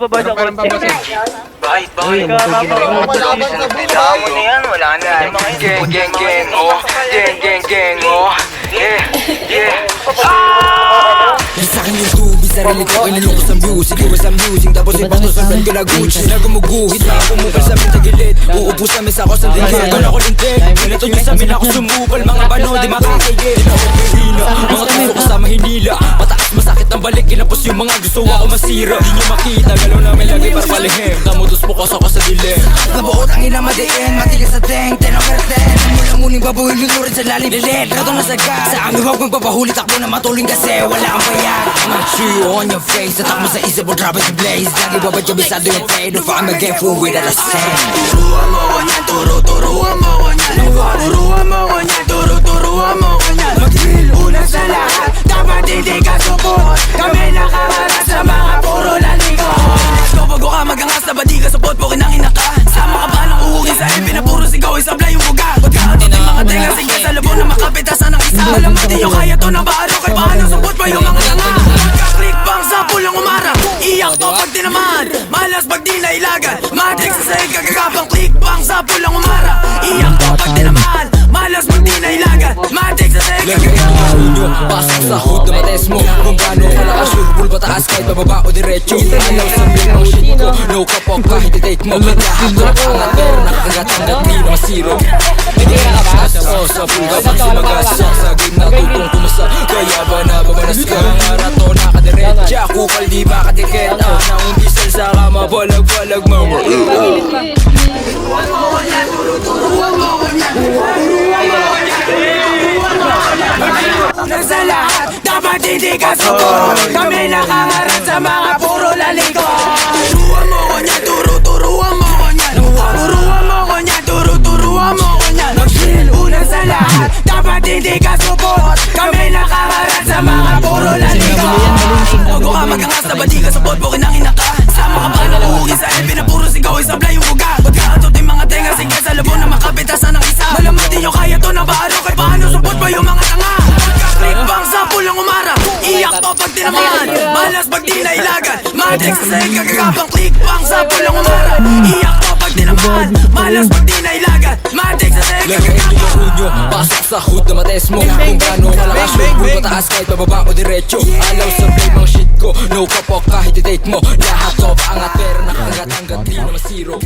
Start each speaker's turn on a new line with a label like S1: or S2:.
S1: Baba sa
S2: Parang
S1: kotse.
S2: babasin.
S3: Bakit?
S1: Uy,
S2: Malaban sa buhay.
S3: Kailangan mo na yan, wala na. Geng, geng, geng, oh. Geng, geng, geng, oh. Yeah, yeah.
S4: Sa akin yung tubig, sarili ko ay nalungkos ang music. Iwas ang music, tapos ipastos ang brand ko na Gucci. Na gumuguhit, mga pumupal sa amin tagilid. Uupo sa mesa ko sa dinigit. Doon ako lintik, pinato nyo sa amin ako sumupal. Mga bano, di makakigit. Pinahihina, mga tuso ko sa mahinila. Mataas, masakit ang balik, kinapos yung mga gusto ako masira. Di nyo makita, galaw namin lagi para palihim. Tamutos po kasi ako sa dilim. Nabuot ang ilang madiin, matigas sa teng, 10 over 10. Mula-muling babuhin, lunurin sa lalim. Lilit, rato na sagad. Sa amin huwag magpapahuli, takbo na matuling kasi wala kang bayad. I'm a tree on your face, at mo sa isip mo, drop it to blaze. Lagi babad yung bisado yung fade, if I'm again fool without a cent. Turuan mo ko niyan, turuan mo ko niyan. Turuan mo ko niyan, turuan mo ko niyan. Mag-drill, una sa lahat, dapat hindi ka support. Kami nakaharap sa mga puro lalikot. Bago ka magangas na ba di ka support, po kinangin na ka. Sama ka ba ng uhugin sa ipin na puro sigaw, isablay yung buga. Pagkaantot yung mga tenga, sige sa labo na makapitasan ng isa. Alam mo di yung kaya to na baro, kay paano support pa yung mga tanga. Pagka-click bang sa pulang umarap, iyak to pag tinamaan. Malas pag di nailagan, matrix sa sahig kagagapang. Click bang sa pulang umarap, iyak to pag tinamaan. Malas pag di nailagan, matrix sa sahig kagagapang. Pasok sa hood na mates mo, kung gaano kalakas yung pool pataas kahit bababa o diretso. Alaw sa blame ng shit ko, no kapok kahit i-take mo. Lahat ko angat pero nakakagat-angat di na masiro. Hindi ka nakabas, sa pool kapag sumagasa. Sa game na tutong kumasa, kaya ba nababanas ka? Marato nakadiretsa, kupal di makadikit. Ang diesel sa kama, balag-balag mga sa lahat, dapat hindi ka support. Kami nakaharap sa mga puro lalikot. Turuan mo ko niya, turuan mo ko niya. Turuan mo ko niya, turuan mo ko niya. Mag-chill, una sa lahat, dapat hindi ka support. Kami nakaharap sa mga puro lalikot. Bago ka magangas na ba di ka support, po kinangin na ka. Sama ka ba ng uhugin sa ipin na puro sigaw, isablay yung buga. Pagkaantot yung mga tenga, sige sa labo na makapitasan ng isa. Malamang di nyo kaya to na baro, kay paano support pa yung mga tanga. Click bang sa pulang umarap, iyak to pag tinamaan. Malas pag di nailagan, matrix sa sahig kagagapang. Click bang sa pulang umarap, iyak to pag tinamaan. Malas pag di nailagan, matrix sa sahig kagagapang. Pasok sa hood na mates mo, kung gaano kalakas yung pool pataas kahit bababa o diretso. Alaw sa blame ng shit ko, no kapok kahit i-take mo. Lahat to paangat pero nakakagat-angat di na masiro.